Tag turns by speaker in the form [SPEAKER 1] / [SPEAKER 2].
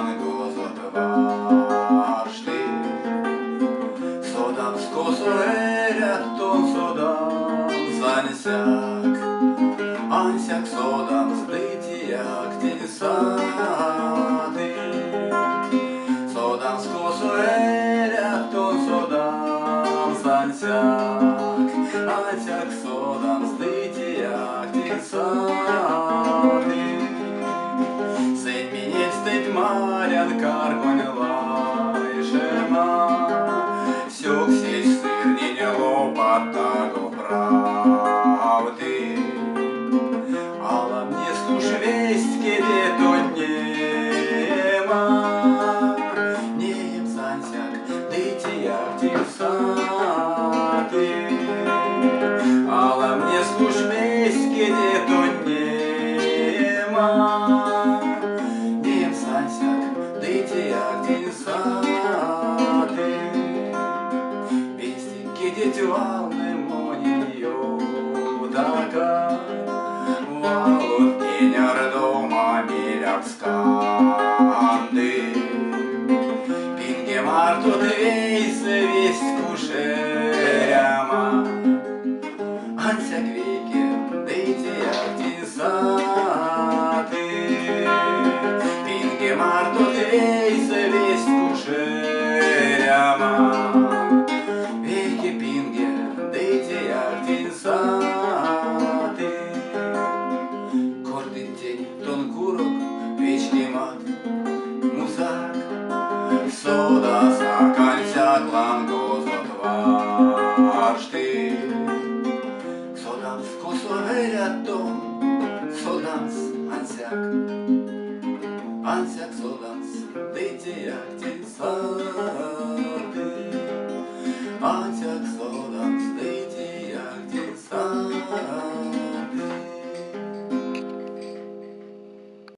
[SPEAKER 1] langozat varsti. Sodams kosoereton sodams ansiak sodams ditiak tinsati. Sodams kosoereton sodams ansiak sodams ditiak tinsati. Марян карконь лайшема, сюксель сырнень лопатаго правды. Ала мне скуш весть, кеде то нема, неем сансяк, дитяк тимсаты. Ала мне скуш весть, кеде то нема, дитяк тинсаты. Пестики детюалны мониньо така, валут киняр дома миляк сканды. Пинге марту двейсы весть кушеряма, ансяк веки дитяк тинсаты. Пинге марту двейсы весть кушеряма, веки пинге дитяк тинсаты. Кордин тень тон курок вечный мат музак, сода сакансяк лангозот варшти. Содамс косоверятон, содамс ансяк содамс дитяк тинсаты. Ансяк